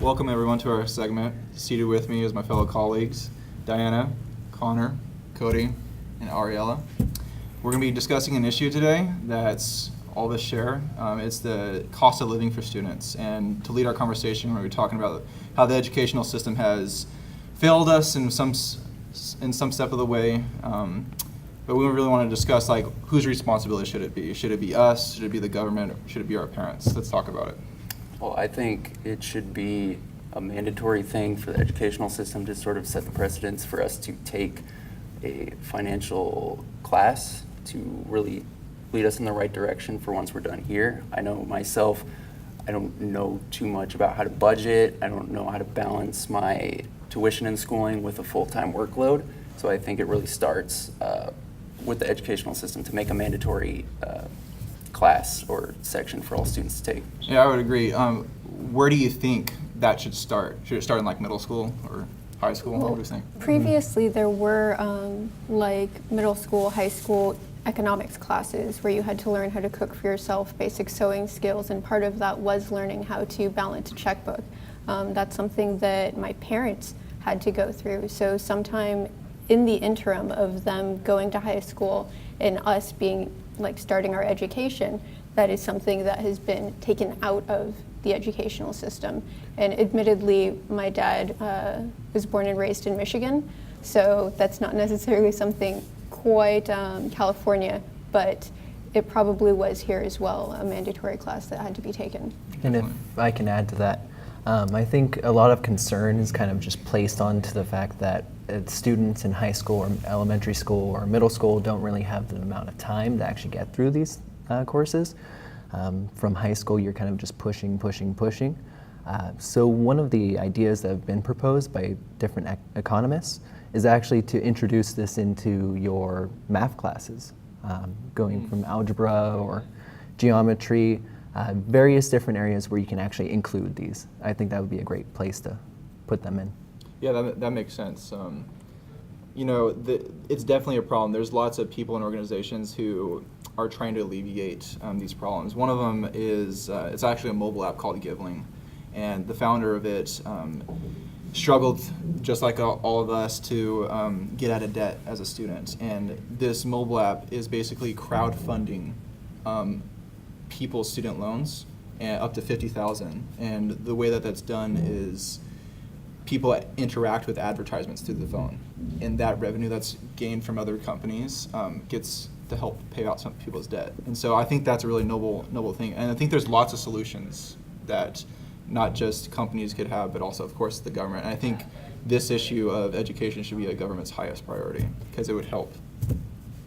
Welcome everyone to our segment. Seated with me is my fellow colleagues, Diana, Connor, Cody, and Ariella. We're going to be discussing an issue today that's all of us share. It's the cost of living for students. And to lead our conversation, we're going to be talking about how the educational system has failed us in some step of the way. But we really want to discuss, like, whose responsibility should it be? Should it be us? Should it be the government? Or should it be our parents? Let's talk about it. Well, I think it should be a mandatory thing for the educational system to sort of set the precedence for us to take a financial class to really lead us in the right direction for once we're done here. I know myself, I don't know too much about how to budget. I don't know how to balance my tuition and schooling with a full-time workload. So I think it really starts with the educational system to make a mandatory class or section for all students to take. Yeah, I would agree. Where do you think that should start? Should it start in like middle school or high school? What do you think? Previously, there were like middle school, high school economics classes where you had to learn how to cook for yourself, basic sewing skills, and part of that was learning how to balance a checkbook. That's something that my parents had to go through. So sometime in the interim of them going to high school and us being like starting our education, that is something that has been taken out of the educational system. And admittedly, my dad was born and raised in Michigan, so that's not necessarily something quite California, but it probably was here as well, a mandatory class that had to be taken. And if I can add to that, I think a lot of concern is kind of just placed onto the fact that students in high school or elementary school or middle school don't really have the amount of time to actually get through these courses. From high school, you're kind of just pushing. So one of the ideas that have been proposed by different economists is actually to introduce this into your math classes, going from algebra or geometry, various different areas where you can actually include these. I think that would be a great place to put them in. Yeah, that makes sense. It's definitely a problem. There's lots of people and organizations who are trying to alleviate these problems. One of them is, it's actually a mobile app called Givling. And the founder of it struggled, just like all of us, to get out of debt as a student. And this mobile app is basically crowdfunding people's student loans up to $50,000. And the way that that's done is people interact with advertisements through the phone, and that revenue that's gained from other companies gets to help pay out some people's debt. And so I think that's a really noble thing. And I think there's lots of solutions that not just companies could have, but also, of course, the government. And I think this issue of education should be the government's highest priority because it would help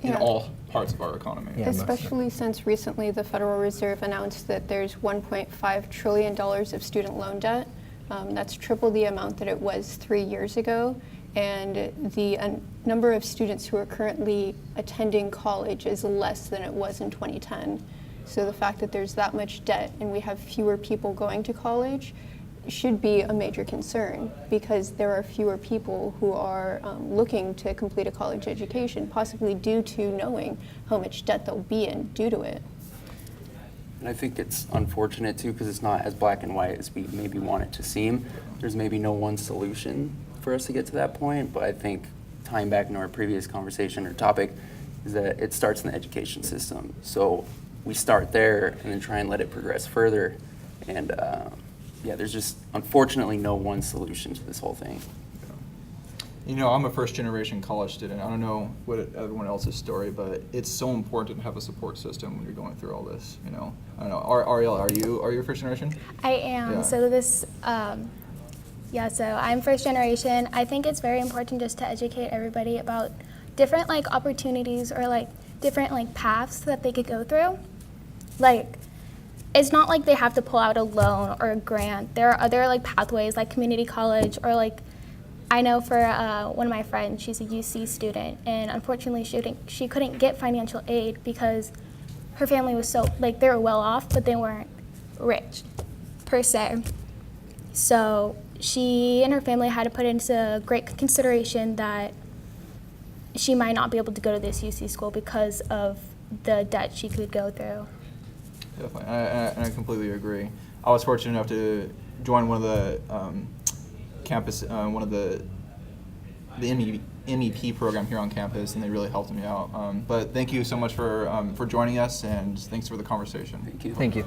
in all parts of our economy. Yeah, especially since recently the Federal Reserve announced that there's $1.5 trillion of student loan debt. That's triple the amount that it was 3 years ago, and the number of students who are currently attending college is less than it was in 2010. So the fact that there's that much debt and we have fewer people going to college should be a major concern, because there are fewer people who are looking to complete a college education, possibly due to knowing how much debt they'll be in due to it. And I think it's unfortunate too, because it's not as black and white as we maybe want it to seem. There's maybe no one solution for us to get to that point, but I think tying back into our previous conversation or topic is that it starts in the education system. So we start there and then try and let it progress further. And there's just unfortunately no one solution to this whole thing. I'm a first-generation college student. I don't know what everyone else's story, but it's so important to have a support system when you're going through all this. I don't know. Ariel, are you first generation? I am. Yeah. So I'm first generation. I think it's very important just to educate everybody about different opportunities or different paths that they could go through. It's not like they have to pull out a loan or a grant. There are other pathways like community college or I know for one of my friends, she's a UC student, and unfortunately she couldn't get financial aid because her family was so, they were well off, but they weren't rich, per se. So she and her family had to put into great consideration that she might not be able to go to this UC school because of the debt she could go through. Definitely, and I completely agree. I was fortunate enough to joined one of the campus, one of the MEP program here on campus, and they really helped me out. But thank you so much for joining us, and thanks for the conversation. Thank you. Thank you.